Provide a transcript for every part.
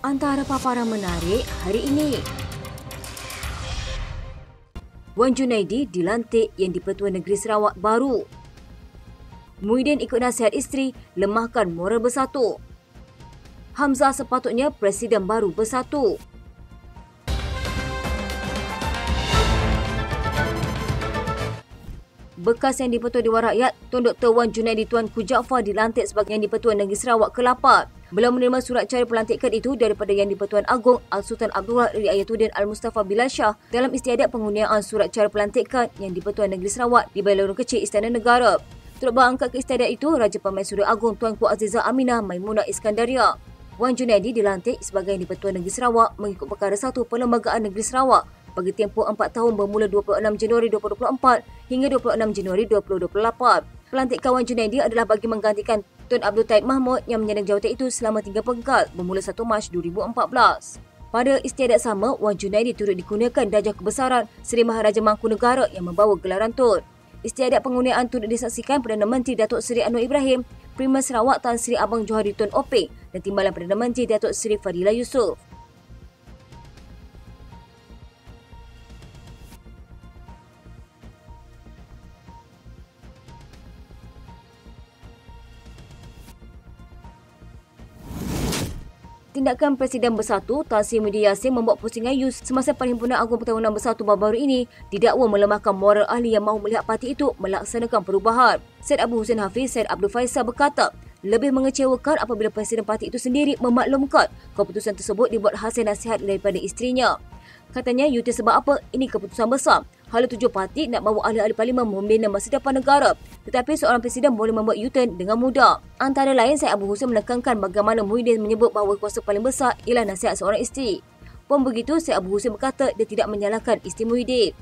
Antara paparan menarik hari ini. Wan Junaidi dilantik yang di-Pertuan Negeri Sarawak baru. Muhyiddin ikut nasihat isteri, lemahkan moral bersatu. Hamzah sepatutnya Presiden baru bersatu. Bekas Yang di-Pertuan Dewan Rakyat, Tun Dr. Wan Junaidi Tuanku Jaafar dilantik sebagai Yang di-Pertuan Negeri Sarawak ke-8. Beliau menerima surat cara pelantikan itu daripada Yang di-Pertuan Agong Al-Sultan Abdullah Ri Ayatuddin Al-Mustafa Bilal Shah dalam istiadat penghuniaan surat cara pelantikan Yang di-Pertuan Negeri Sarawak di Balai Lorong Kecil Istana Negara. Turut berangkat ke istiadat itu Raja Pemaisuri Agong Tuanku Azizah Aminah Maimunah Iskandaria. Wan Junaidi dilantik sebagai Yang di-Pertuan Negeri Sarawak mengikut Perkara 1 Perlembagaan Negeri Sarawak bagi tempoh 4 tahun bermula 26 Januari 2024 hingga 26 Januari 2028. Pelantikan Wan Junaidi adalah bagi menggantikan Tun Abdul Taib Mahmud yang menyandang jawatan itu selama 3 penggal bermula 1 Mac 2014. Pada istiadat sama, Wan Junaidi turut dikurniakan darjah kebesaran Seri Maharaja Mangkunegara yang membawa gelaran Tun. Istiadat pengurniaan turut disaksikan Perdana Menteri Datuk Seri Anwar Ibrahim, Primer Sarawak Tan Sri Abang Johari Tun Openg dan Timbalan Perdana Menteri Datuk Seri Fadila Yusof. Tindakan Presiden Bersatu Tan Sri Muhyiddin Yassin membuat pusing ayu semasa Perhimpunan Agung Pertahunan Bersatu baru-baru ini didakwa melemahkan moral ahli yang mahu melihat parti itu melaksanakan perubahan. Syed Abu Hussein Hafiz Syed Abdul Faisal berkata, lebih mengecewakan apabila Presiden parti itu sendiri memaklumkan keputusan tersebut dibuat hasil nasihat daripada isterinya. Katanya, U-turn sebab apa? Ini keputusan besar. Hala 7 parti nak bawa ahli-ahli parlimen membina masa depan negara. Tetapi seorang presiden boleh membuat U-turn dengan mudah. Antara lain, Syed Abu Hussein menekankan bagaimana Muhyiddin menyebut bahawa kuasa paling besar ialah nasihat seorang isteri. Pun begitu, Syed Abu Hussein berkata dia tidak menyalahkan isteri Muhyiddin.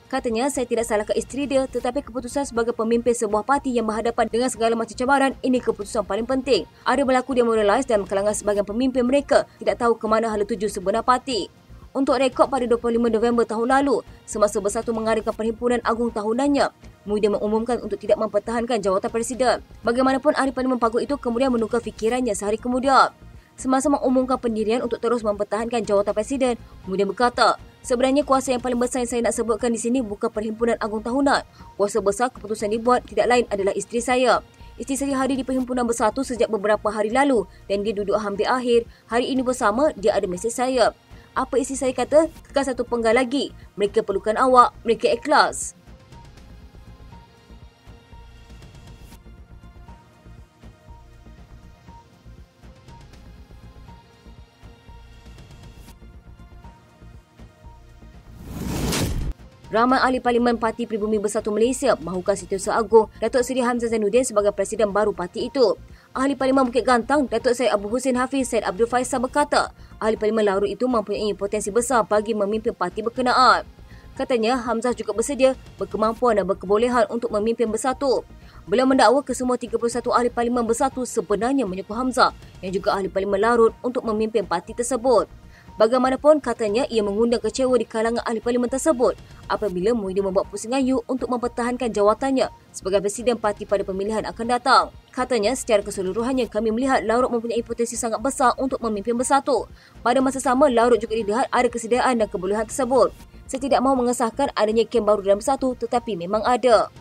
Katanya, saya tidak salahkan isteri dia, tetapi keputusan sebagai pemimpin sebuah parti yang berhadapan dengan segala macam cabaran, ini keputusan paling penting. Ada berlaku demoralisasi dalam kalangan sebahagian pemimpin mereka tidak tahu ke mana hala tuju sebenar parti. Untuk rekod pada 25 November tahun lalu, semasa Bersatu mengadakan Perhimpunan Agung tahunannya, Muhyiddin mengumumkan untuk tidak mempertahankan jawatan Presiden. Bagaimanapun, ahli Parlimen Pagut itu kemudian menukar fikirannya sehari kemudian. Semasa mengumumkan pendirian untuk terus mempertahankan jawatan Presiden, Muhyiddin berkata, sebenarnya kuasa yang paling besar yang saya nak sebutkan di sini bukan Perhimpunan Agung tahunan. Kuasa besar keputusan dibuat tidak lain adalah isteri saya. Isteri saya hadir di Perhimpunan Bersatu sejak beberapa hari lalu dan dia duduk hampir akhir. Hari ini bersama, dia ada mesej saya. Apa isteri saya kata? Kekal 1 penggal lagi. Mereka perlukan awak. Mereka ikhlas. Ramai ahli Parlimen Parti Pribumi Bersatu Malaysia mahukan Setiausaha Agong Datuk Seri Hamzah Zainuddin sebagai Presiden baru parti itu. Ahli Parlimen Bukit Gantang, Datuk Syed Abu Hussein Hafiz Syed Abdul Faisal berkata, ahli Parlimen Larut itu mempunyai potensi besar bagi memimpin parti berkenaan. Katanya, Hamzah juga bersedia, berkemampuan dan berkebolehan untuk memimpin Bersatu. Beliau mendakwa kesemua 31 ahli Parlimen Bersatu sebenarnya menyokong Hamzah yang juga ahli Parlimen Larut untuk memimpin parti tersebut. Bagaimanapun, katanya ia mengundang kecewa di kalangan ahli parlimen tersebut apabila Muhyiddin membuat pusing ayu untuk mempertahankan jawatannya sebagai Presiden parti pada pemilihan akan datang. Katanya, secara keseluruhannya kami melihat Larut mempunyai potensi sangat besar untuk memimpin Bersatu. Pada masa sama, Larut juga dilihat ada kesediaan dan kebolehan tersebut. Saya tidak mahu mengesahkan adanya kem baru dalam Bersatu, tetapi memang ada.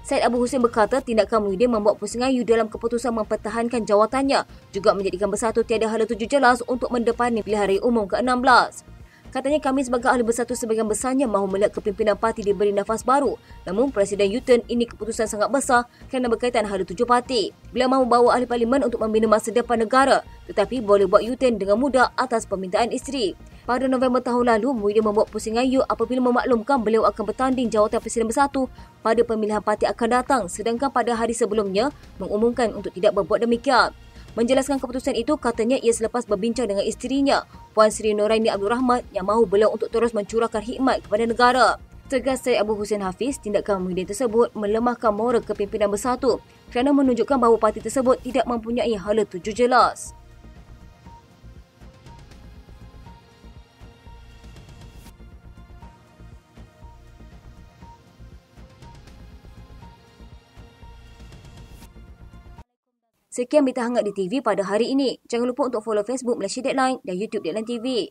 Syed Abu Hussein berkata tindakan Muhyiddin membuat pusing ayu dalam keputusan mempertahankan jawatannya juga menjadikan Bersatu tiada hala tuju jelas untuk mendepani pilihan raya umum ke-16. Katanya, kami sebagai ahli Bersatu sebagian besarnya mahu melihat kepimpinan parti diberi nafas baru. Namun Presiden U-turn ini keputusan sangat besar kerana berkaitan hala tuju parti. Beliau mahu bawa ahli parlimen untuk membina masa depan negara tetapi boleh buat U-turn dengan mudah atas permintaan isteri. Pada November tahun lalu, Muhyiddin membuat pusing ayu apabila memaklumkan beliau akan bertanding jawatan Presiden Bersatu pada pemilihan parti akan datang sedangkan pada hari sebelumnya mengumumkan untuk tidak berbuat demikian. Menjelaskan keputusan itu, katanya ia selepas berbincang dengan isterinya, Puan Sri Noraini Abdul Rahman yang mahu beliau untuk terus mencurahkan khidmat kepada negara. Tegas Syed Abu Hussein Hafiz, tindakan Muhyiddin tersebut melemahkan moral kepimpinan Bersatu kerana menunjukkan bahawa parti tersebut tidak mempunyai hala tuju jelas. Sekian berita hangat di TV pada hari ini. Jangan lupa untuk follow Facebook Malaysia Deadline dan YouTube Deadline TV.